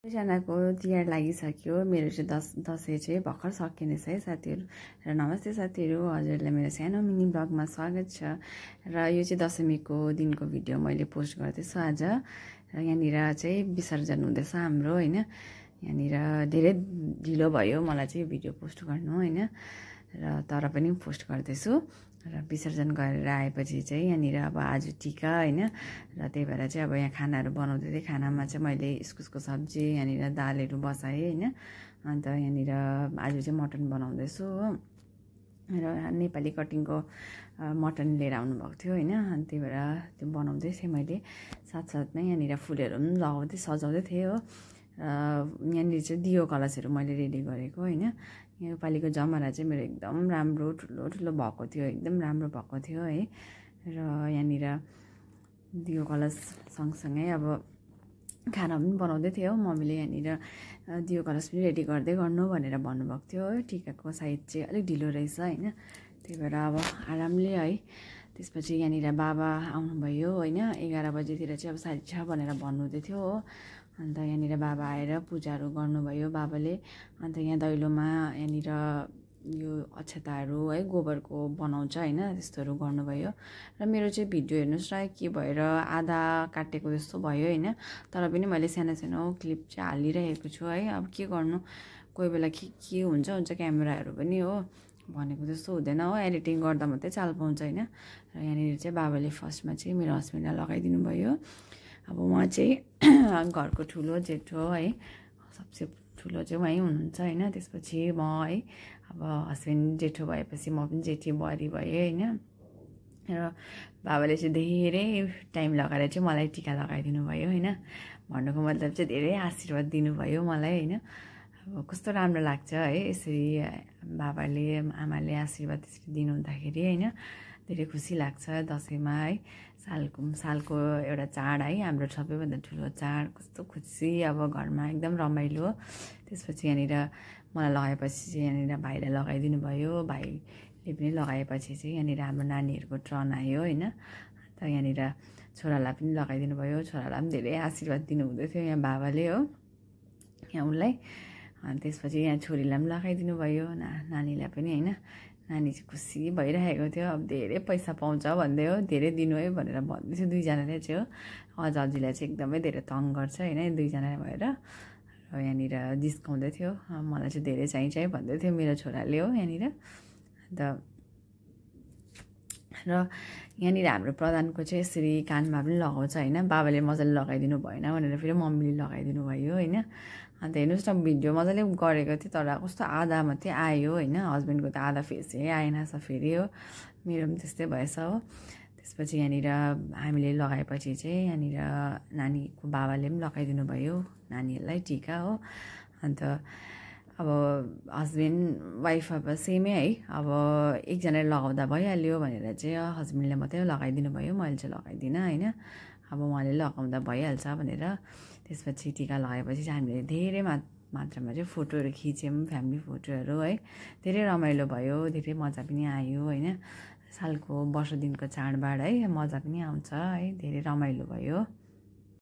सबैजनाको तिहार लागिसक्यो। मेरो चाहिँ दसैँ चाहिँ भर्खर सकिनेछ है साथीहरू। र नमस्ते साथीहरू, हजुरलाई मेरो सानो मिनी ब्लगमा स्वागत छ। र यो चाहिँ दशमीको दिनको भिडियो मैले पोस्ट गर्दैछु आज। र यहाँनिर चाहिँ विसर्जन हुँदैछ हाम्रो होइन। यहाँनिर धेरै ढिलो भयो मलाई चाहिँ यो भिडियो पोस्ट गर्नु होइन, र तर पनि पोस्ट गर्दैछु। र विसर्जन गरेर आएपछि चाहिँ यहाँनिर अब आज टिका होइन, र त्यही भएर चाहिँ अब यहाँ खानाहरू बनाउँदै थिएँ। खानामा चाहिँ मैले इस्कुसको सब्जी, यहाँनिर दालहरू बसाएँ होइन। अन्त यहाँनिर आज चाहिँ मटन बनाउँदैछु हो। र नेपाली कटिङको मटन लिएर आउनुभएको थियो होइन, अनि त्यही भएर त्यो बनाउँदै थिएँ मैले। साथसाथमै यहाँनिर फुलहरू पनि लगाउँदै सजाउँदै थिएँ हो। यहाँनिर चाहिँ दियो कलशहरू मैले रेडी गरेको होइन। योपालिको जमरा चाहिँ मेरो एकदम राम्रो ठुलो भएको थियो, एकदम राम्रो भएको थियो है। र यहाँनिर दियो कलश सँगसँगै अब खाना पनि बनाउँदै थियो मम्मीले। यहाँनिर दियो कलश पनि रेडी गर्दै गर्नु भनेर भन्नुभएको थियो है। टिकाको साइड चाहिँ अलिक ढिलो रहेछ होइन, त्यही भएर अब आरामले है। त्यसपछि यहाँनिर बाबा आउनुभयो होइन, 11 बजीतिर चाहिँ अब साढे 6 भनेर भन्नुहुँदै थियो हो। अन्त यहाँनिर बाबा आएर पूजाहरू गर्नुभयो बाबाले। अन्त यहाँ दैलोमा यहाँनिर यो अक्षताहरू है गोबरको बनाउँछ होइन, त्यस्तोहरू गर्नुभयो। र मेरो चाहिँ भिडियो हेर्नुहोस् र के भएर आधा काटेको जस्तो भयो होइन, तर पनि मैले सानो सानो क्लिप चाहिँ हालिरहेको छु है। अब के गर्नु, कोही बेला के हुन्छ क्यामेराहरू पनि हो भनेको जस्तो हुँदैन हो, एडिटिङ गर्दा मात्रै चाल पाउँछ होइन। र यहाँनिर चाहिँ बाबाले फर्स्टमा चाहिँ मेरो हस्बेन्डलाई लगाइदिनु भयो। अब उहाँ चाहिँ घरको ठुलो जेठो है, सबसे ठुलो चाहिँ उहाँ हुनुहुन्छ होइन। त्यसपछि म है, अब हस्बेन्ड जेठो भएपछि म पनि जेठी बुहारी भएँ होइन। र बाबाले चाहिँ धेरै टाइम लगाएर चाहिँ मलाई टिका लगाइदिनु भयो होइन। भन्नुको मतलब चाहिँ धेरै आशीर्वाद दिनुभयो मलाई होइन। अब कस्तो राम्रो लाग्छ है यसरी बाबाले आमाले आशीर्वाद त्यसरी दिनुहुँदाखेरि होइन, धेरै खुसी लाग्छ। दसैँमा है सालको एउटा चाड है, हाम्रो सबैभन्दा ठुलो चाड, कस्तो खुसी अब घरमा एकदम रमाइलो। त्यसपछि यहाँनिर मलाई लगाएपछि चाहिँ यहाँनिर भाइलाई लगाइदिनु भयो। भाइले पनि लगाएपछि चाहिँ यहाँनिर हाम्रो नानीहरूको टर्न आयो होइन। अन्त यहाँनिर छोरालाई पनि लगाइदिनु भयो। छोरालाई पनि धेरै आशीर्वाद दिनुहुँदै थियो यहाँ बाबाले हो, यहाँ उसलाई। अनि त्यसपछि यहाँ छोरीलाई पनि लगाइदिनु भयो, नानीलाई पनि होइन। नानी चाहिँ खुसी भइरहेको थियो, अब धेरै पैसा पाउँछ भन्दै हो, धेरै दिनु है भनेर भन्दै थियो दुईजनाले चाहिँ हो। हजुरलाई चाहिँ एकदमै धेरै तङ गर्छ होइन दुईजना भएर। र यहाँनिर जिस्काउँदै थियो, मलाई चाहिँ धेरै चाहिन्छ है भन्दै थियो मेरो छोराले हो यहाँनिर। अन्त र यहाँनिर हाम्रो प्रधानको चाहिँ यसरी कानमा पनि लगाउँछ होइन। बाबाले मजाले लगाइदिनु भएन भनेर फेरि मम्मीले लगाइदिनु भयो होइन। अन्त हेर्नुहोस् न भिडियो मजाले गरेको थिएँ, तर कस्तो आधा मात्रै आयो होइन। हस्बेन्डको त आधा फेसै आएनछ फेरि हो, मेरो पनि त्यस्तै भएछ हो। त्यसपछि यहाँनिर हामीले लगाएपछि चाहिँ यहाँनिर नानीको बाबाले पनि लगाइदिनु भयो नानीहरूलाई टिका हो। अन्त अब हस्बेन्ड वाइफ अब सेमै है, अब एकजनाले लगाउँदा भइहाल्यो भनेर चाहिँ हस्बेन्डले मात्रै लगाइदिनु भयो, मैले चाहिँ लगाइदिनँ होइन। अब उहाँले लगाउँदा भइहाल्छ भनेर। त्यसपछि टिका लगाएपछि चाहिँ हामीले धेरै मात्रामा चाहिँ फोटोहरू खिच्यौँ, फ्यामिली फोटोहरू है। धेरै रमाइलो भयो, धेरै मजा पनि आयो होइन। सालको वर्ष दिनको चाडबाड है, मजा पनि आउँछ है, धेरै रमाइलो भयो।